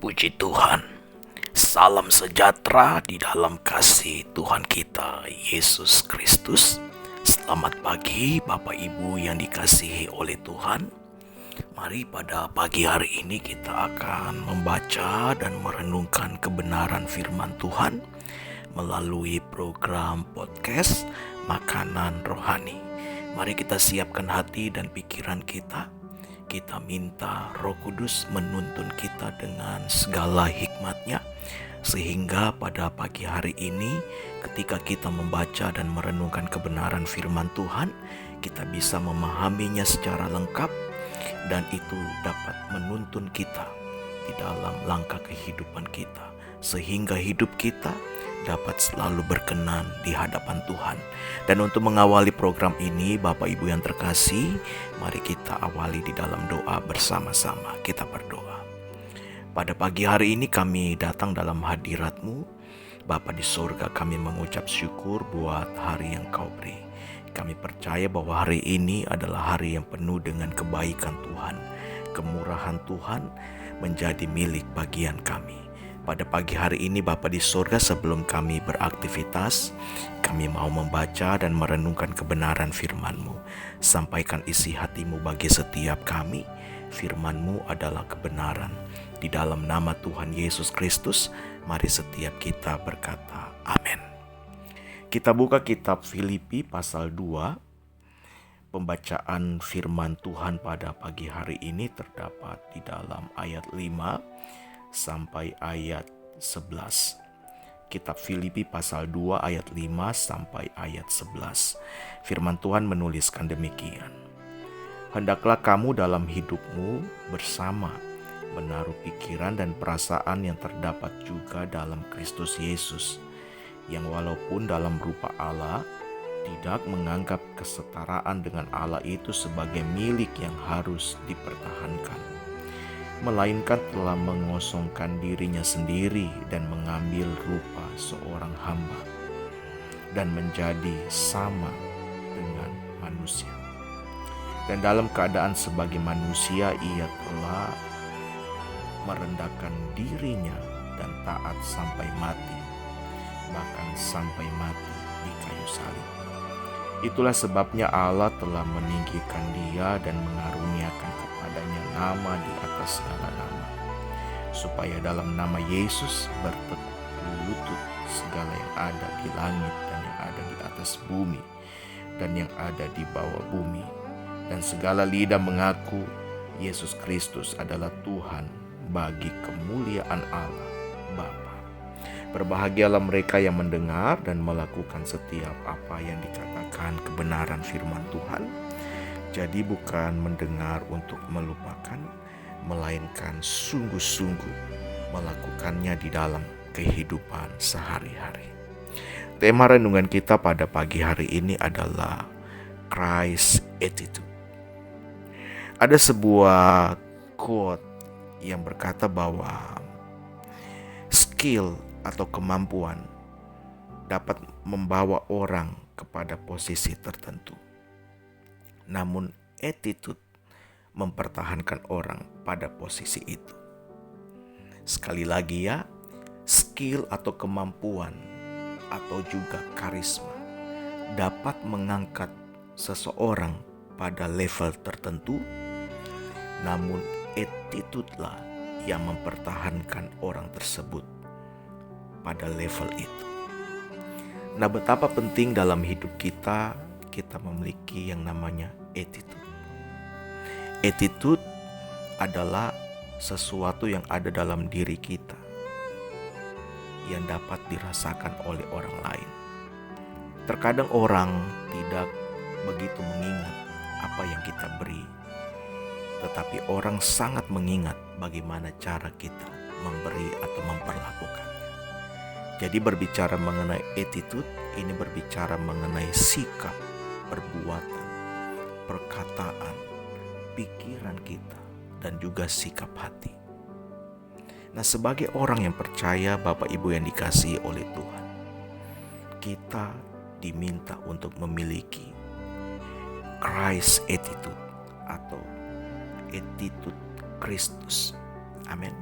Puji Tuhan. Salam sejahtera di dalam kasih Tuhan kita Yesus Kristus. Selamat pagi Bapak Ibu yang dikasihi oleh Tuhan. Mari pada pagi hari ini kita akan membaca dan merenungkan kebenaran firman Tuhan melalui program podcast Makanan Rohani. Mari kita siapkan hati dan pikiran kita. Kita minta Roh Kudus menuntun kita dengan segala hikmat-Nya, sehingga pada pagi hari ini ketika kita membaca dan merenungkan kebenaran firman Tuhan, kita bisa memahaminya secara lengkap dan itu dapat menuntun kita di dalam langkah kehidupan kita, sehingga hidup kita dapat selalu berkenan di hadapan Tuhan. Dan untuk mengawali program ini, Bapak Ibu yang terkasih, mari kita awali di dalam doa bersama-sama. Kita berdoa. Pada pagi hari ini kami datang dalam hadirat-Mu, Bapa di sorga. Kami mengucap syukur buat hari yang Kau beri. Kami percaya bahwa hari ini adalah hari yang penuh dengan kebaikan Tuhan. Kemurahan Tuhan menjadi milik bagian kami. Pada pagi hari ini Bapa di sorga, sebelum kami beraktivitas, kami mau membaca dan merenungkan kebenaran firman-Mu. Sampaikan isi hati-Mu bagi setiap kami. Firman-Mu adalah kebenaran. Di dalam nama Tuhan Yesus Kristus, mari setiap kita berkata amin. Kita buka kitab Filipi pasal 2. Pembacaan firman Tuhan pada pagi hari ini terdapat di dalam ayat 5 sampai ayat 11. Kitab Filipi pasal 2 ayat 5 sampai ayat 11. Firman Tuhan menuliskan demikian. Hendaklah kamu dalam hidupmu bersama menaruh pikiran dan perasaan yang terdapat juga dalam Kristus Yesus, yang walaupun dalam rupa Allah tidak menganggap kesetaraan dengan Allah itu sebagai milik yang harus dipertahankan, melainkan telah mengosongkan dirinya sendiri dan mengambil rupa seorang hamba dan menjadi sama dengan manusia. Dan dalam keadaan sebagai manusia ia telah merendahkan dirinya dan taat sampai mati, bahkan sampai mati di kayu salib. Itulah sebabnya Allah telah meninggikan dia dan mengaruniakan kepadanya nama di atas segala nama, supaya dalam nama Yesus bertekuk lutut segala yang ada di langit dan yang ada di atas bumi dan yang ada di bawah bumi, dan segala lidah mengaku Yesus Kristus adalah Tuhan, bagi kemuliaan Allah Bapa. Berbahagialah mereka yang mendengar dan melakukan setiap apa yang dikatakan kebenaran firman Tuhan. Jadi bukan mendengar untuk melupakan, melainkan sungguh-sungguh melakukannya di dalam kehidupan sehari-hari. Tema renungan kita pada pagi hari ini adalah Christ Attitude. Ada sebuah quote yang berkata bahwa skill atau kemampuan dapat membawa orang kepada posisi tertentu, namun attitude mempertahankan orang pada posisi itu. Sekali lagi ya, skill atau kemampuan atau juga karisma dapat mengangkat seseorang pada level tertentu, namun attitude-lah yang mempertahankan orang tersebut pada level itu. Nah, betapa penting dalam hidup kita memiliki yang namanya attitude. Attitude adalah sesuatu yang ada dalam diri kita yang dapat dirasakan oleh orang lain. Terkadang orang tidak begitu mengingat apa yang kita beri, tetapi orang sangat mengingat bagaimana cara kita memberi atau memperlakukannya. Jadi berbicara mengenai attitude, ini berbicara mengenai sikap, perbuatan, perkataan, pikiran kita, dan juga sikap hati. Nah, sebagai orang yang percaya, Bapak Ibu yang dikasihi oleh Tuhan, kita diminta untuk memiliki Christ attitude atau attitude Kristus. Amin.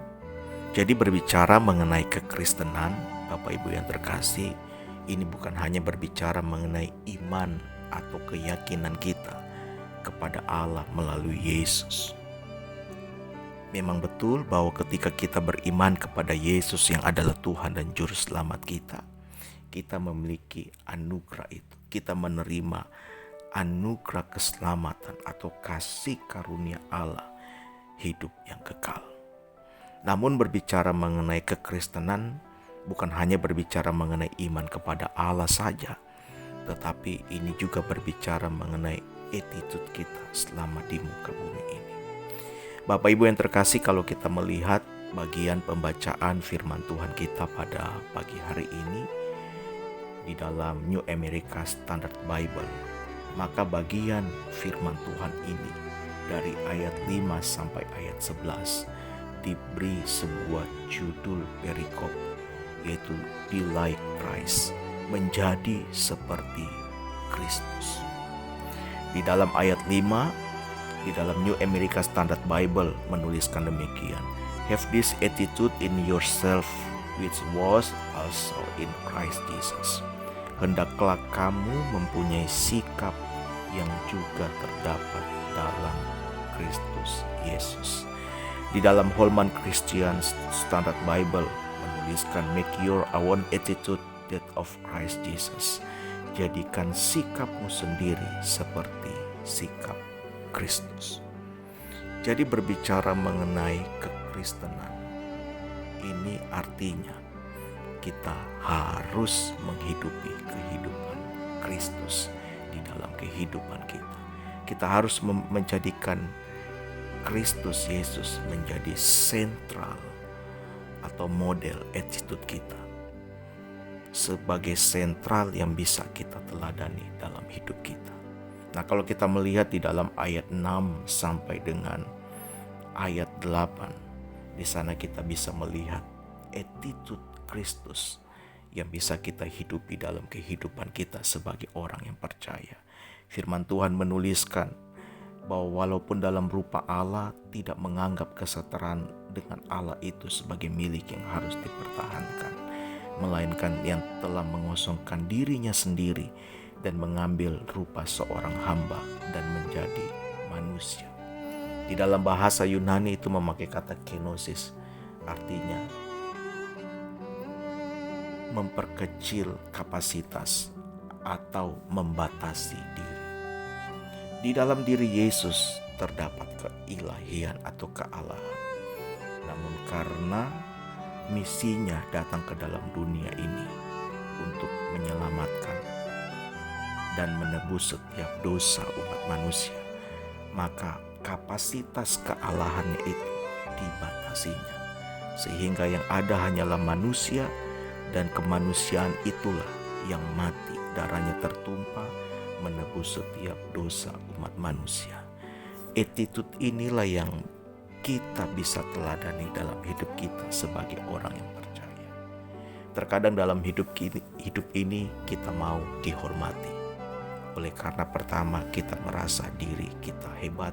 Jadi berbicara mengenai kekristenan, Bapak Ibu yang terkasih, ini bukan hanya berbicara mengenai iman atau keyakinan kita kepada Allah melalui Yesus. Memang betul bahwa ketika kita beriman kepada Yesus yang adalah Tuhan dan Juru Selamat kita memiliki anugerah itu. Kita menerima anugerah keselamatan atau kasih karunia Allah, hidup yang kekal. Namun berbicara mengenai kekristenan bukan hanya berbicara mengenai iman kepada Allah saja, tetapi ini juga berbicara mengenai attitude kita selama di muka bumi ini. Bapak Ibu yang terkasih, kalau kita melihat bagian pembacaan firman Tuhan kita pada pagi hari ini di dalam New American Standard Bible, maka bagian firman Tuhan ini dari ayat 5 sampai ayat 11 diberi sebuah judul perikop, yaitu Be Like Christ, menjadi seperti Kristus. Di dalam ayat 5, di dalam New American Standard Bible menuliskan demikian, Have this attitude in yourself which was also in Christ Jesus. Hendaklah kamu mempunyai sikap yang juga terdapat dalam Kristus Yesus. Di dalam Holman Christian Standard Bible menuliskan, Make your own attitude that of Christ Jesus. Jadikan sikapmu sendiri seperti sikap Kristus. Jadi berbicara mengenai kekristenan, ini artinya kita harus menghidupi kehidupan Kristus di dalam kehidupan kita. Kita harus menjadikan Kristus Yesus menjadi sentral atau model attitude kita, sebagai sentral yang bisa kita teladani dalam hidup kita. Nah, kalau kita melihat di dalam ayat 6 sampai dengan ayat 8, di sana kita bisa melihat attitude Kristus yang bisa kita hidupi dalam kehidupan kita sebagai orang yang percaya. Firman Tuhan menuliskan bahwa walaupun dalam rupa Allah, tidak menganggap kesetaraan dengan Allah itu sebagai milik yang harus dipertahankan, melainkan yang telah mengosongkan dirinya sendiri dan mengambil rupa seorang hamba dan menjadi manusia. Di dalam bahasa Yunani itu memakai kata kenosis, artinya memperkecil kapasitas atau membatasi diri. Di dalam diri Yesus terdapat keilahian atau kealahan. Namun karena misinya datang ke dalam dunia ini untuk menyelamatkan dan menebus setiap dosa umat manusia, maka kapasitas kealahannya itu dibatasinya. Sehingga yang ada hanyalah manusia, dan kemanusiaan itulah yang mati, darahnya tertumpah menebus setiap dosa umat manusia. Attitude inilah yang kita bisa teladani dalam hidup kita sebagai orang yang percaya. Terkadang dalam hidup ini kita mau dihormati. Oleh karena pertama kita merasa diri kita hebat,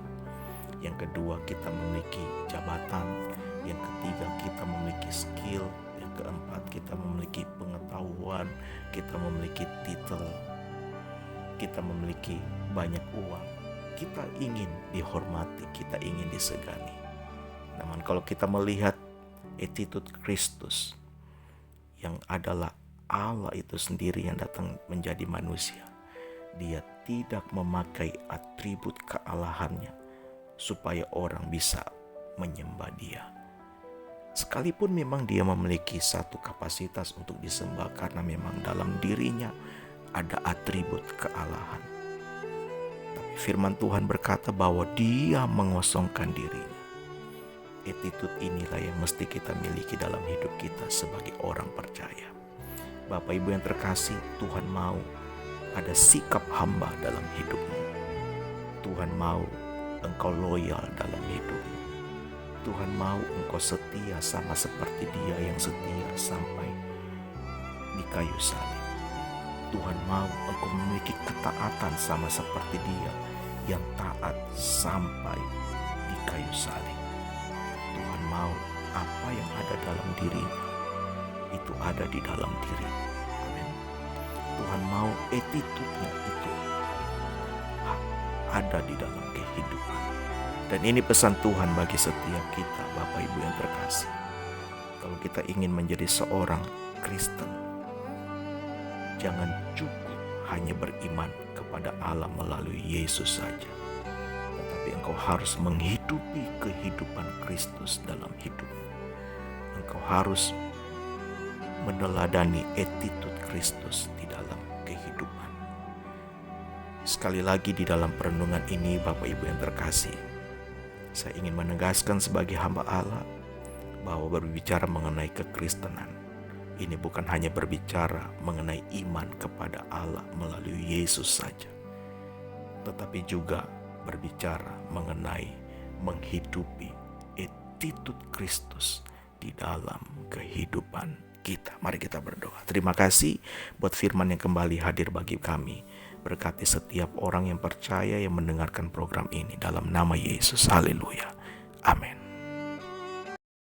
yang kedua kita memiliki jabatan, yang ketiga kita memiliki skill, yang keempat kita memiliki pengetahuan, kita memiliki titel, kita memiliki banyak uang. Kita ingin dihormati, kita ingin disegani. Namun kalau kita melihat attitude Kristus yang adalah Allah itu sendiri yang datang menjadi manusia, Dia tidak memakai atribut kealahannya supaya orang bisa menyembah Dia. Sekalipun memang Dia memiliki satu kapasitas untuk disembah, karena memang dalam dirinya ada atribut kealahan. Tapi firman Tuhan berkata bahwa Dia mengosongkan dirinya. Attitude inilah yang mesti kita miliki dalam hidup kita sebagai orang percaya. Bapak Ibu yang terkasih, Tuhan mau ada sikap hamba dalam hidupmu. Tuhan mau engkau loyal dalam hidupmu. Tuhan mau engkau setia sama seperti Dia yang setia sampai di kayu salib. Tuhan mau engkau memiliki ketaatan sama seperti Dia yang taat sampai di kayu salib. Tuhan mau apa yang ada dalam dirinya itu ada di dalam diri. Amin. Tuhan mau attitude-nya itu ada di dalam kehidupan. Dan ini pesan Tuhan bagi setiap kita, Bapak Ibu yang terkasih. Kalau kita ingin menjadi seorang Kristen, jangan cukup hanya beriman kepada Allah melalui Yesus saja, tetapi engkau harus menghidupi kehidupan Kristus dalam hidup. Engkau harus meneladani attitude Kristus di dalam kehidupan. Sekali lagi di dalam perenungan ini, Bapak Ibu yang terkasih, saya ingin menegaskan sebagai hamba Allah bahwa berbicara mengenai kekristenan ini bukan hanya berbicara mengenai iman kepada Allah melalui Yesus saja, tetapi juga berbicara mengenai menghidupi attitude Kristus di dalam kehidupan kita. Mari kita berdoa. Terima kasih buat firman yang kembali hadir bagi kami. Berkati setiap orang yang percaya yang mendengarkan program ini dalam nama Yesus. Haleluya. Amin.